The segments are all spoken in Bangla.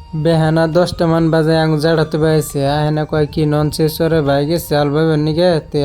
বেহানা 10টা মান বাজে আঙু জাড়াতে পাইছে আহেনা কয় কি নন শেষ করে ভাই গেছে আলবাবের নিগে তে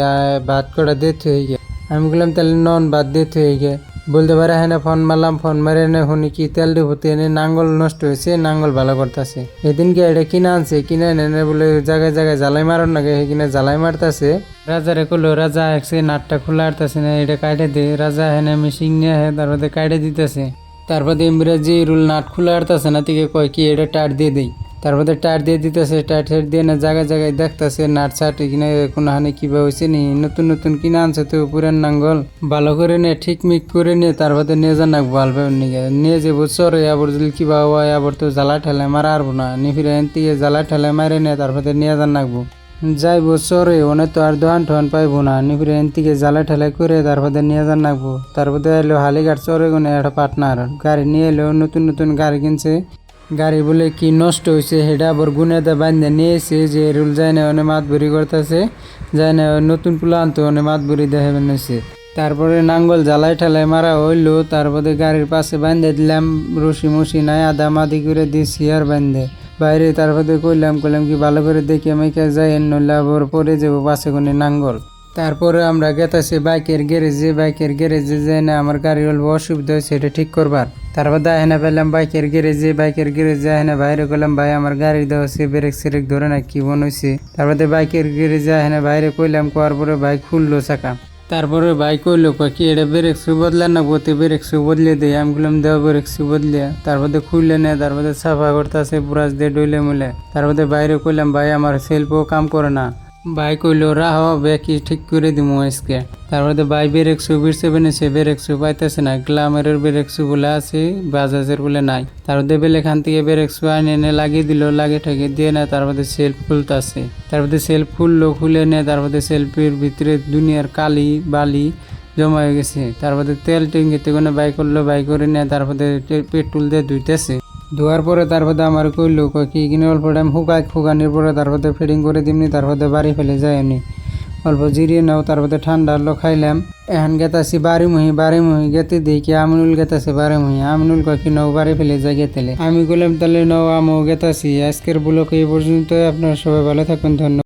ভাত কটা দিয়ে থুয়ে গে। আমি বললাম তাহলে নন ভাত দিয়ে থুয়ে গে। বলতে পারে হ্যাঁ ফোন মারলাম, ফোন মারে এনে শুনি কি তেল ডিপুতে এনে নাঙ্গল নষ্ট হয়েছে, নাঙ্গল ভালো করতেছে। এদিনকে এটা কিনে আনছে, কিনে এনে বলে জায়গায় জায়গায় জ্বালাই মারন নাকি, কিনে জ্বালাই মারতেছে। রাজারে কইলো, রাজা একসে নাটটা খোলা আরতেছে না, এটা কাটে দে। রাজা হেনে মেশিন নিয়ে তারপরে কাটে দিতেছে। তারপরে ইংরেজি রুল নাট খোলা আরতেছে না, থেকে কয় কি এটা টার দিয়ে দেই। তারপরে টার দিয়ে দিতেছে, টার দিয়ে না জায়গায় জায়গায় দেখতেছে নাট চাট কিনে কোনো হানি কিবা হয়েছে নি। নতুন নতুন কিনে আনছে তো পুরান নাঙ্গল ভালো করে নিয়ে ঠিক মিক করে নিয়ে তারপরে নিয়ে যান নাকবো আলবাবের নিয়ে নিয়ে যাবো চরে। আবার যদি কিবা হয় আবার তো জ্বালা ঠেলায় মারা আরবো না, নি ফিরে এন থেকে জ্বালা ঠেলায় মারে নিয়ে তারপরে নিয়ে যান নাকবো। যাইবো চরে ওনে তো আর দোকান টোহান পাইবো না, নি ফিরে এন থেকে জ্বালা ঠেলাই করে তারপরে নিয়ে যান নাকবো। তারপরে এলো হালিঘাট চরে গুনে একটা পার্টনার গাড়ি নিয়ে এলো, নতুন নতুন গাড়ি কিনছে। গাড়ি বলে কি নষ্ট হয়েছে সেটা আবার গুনেতে বান্ধে নিয়েছে, যে রুল যায় না অনেক মাত ভরি করতেছে, যায় না নতুন পুলা আনতো অনেক মাত ভরি দেখে বানিয়েছে। তারপরে নাঙ্গল জ্বালাই ঠেলাই মারা হইলো, তারপরে গাড়ির পাশে বান্ধে দিলাম, রশি মশি নাই আদা মাদি করে দিয়েছি আর বান্ধে বাইরে। তারপরে কইলাম কি ভালো করে দেখি আমি যাই নইলে আবার পরে যাবো পাশে কোনে নাঙ্গল। তারপরে আমরা গেতাছি বাইকের গ্যারেজে যে না আমার গাড়ির অল্প অসুবিধা হয়েছে এটা ঠিক করবার। তারপর হেনা পেলাম বাইকের গ্যারেজে হেনা বাইরে কইলাম ভাই আমার গাড়ির দেওয়া হচ্ছে ব্রেক সেরেক ধরে না কি মনে হয়েছে। তারপরে বাইকের গ্যারেজে হেনা বাইরে কইলাম, কোয়ার পরে বাইক খুললো চাকা। তারপরে বাইক কইলো কি এটা ব্রেক শু বদলা না বলতে ব্রেক শু বদলে দেয়। আমি বললাম দেওয়া ব্রেক শু বদলে। তারপরে খুললে নেয়, তারপরে সাফা করতেছে ব্রাশ দিয়ে ডইলে মুলে। তারপরে বাইরে কইলাম ভাই আমার সেলফও কাম করে না। ভাই কইলো রাহ ব্যাকি ঠিক করে দিমু আজকে। তারপরে ভাই ব্রেক শু বিরছে বেনেছে, ব্রেক শু পাইতেছে না, গ্লামারের ব্রেক শু বলে আছে, বাজাজের বলে নাই। তারপরে বেলে খান থেকে ব্রেক শু আনে এনে লাগিয়ে দিল, লাগিয়ে ঠেকে দিয়ে না তারপরে সেলফ খুলতেছে। তারপরে সেলফ খুললো, খুলে নেয়, তারপরে সেলফের ভিতরে দুনিয়ার কালি বালি জমা হয়ে গেছে। তারপরে তেল টেঙ্গিতে কোনো বাই করলো, বাই করে নেয়, তারপরে পেট্রোল দিয়ে ধুইতেছে। ধোয়ার পরে তারপরে আমার কইলো কি কিনে অল্প টাইম শুকানির পরে তারপরে ফিটিং করে দিমনি, তারপরে বাড়ি ফেলে যায় এমনি অল্প জিরিয়ে নাও। তারপরে ঠান্ডা হলো খাইলাম। এখন গেতাছি বাড়িমুহি গেতে দেখি আমিনুল গেতাছে বাড়িমুহি। আমিনুল কি নৌ বাড়ি ফেলে যায় গেতেলে। আমি কইলাম তাহলে নৌ আমও গেতাছি। আজকের ব্লগ এই পর্যন্ত, আপনারা সবাই ভালো থাকবেন, ধন্যবাদ।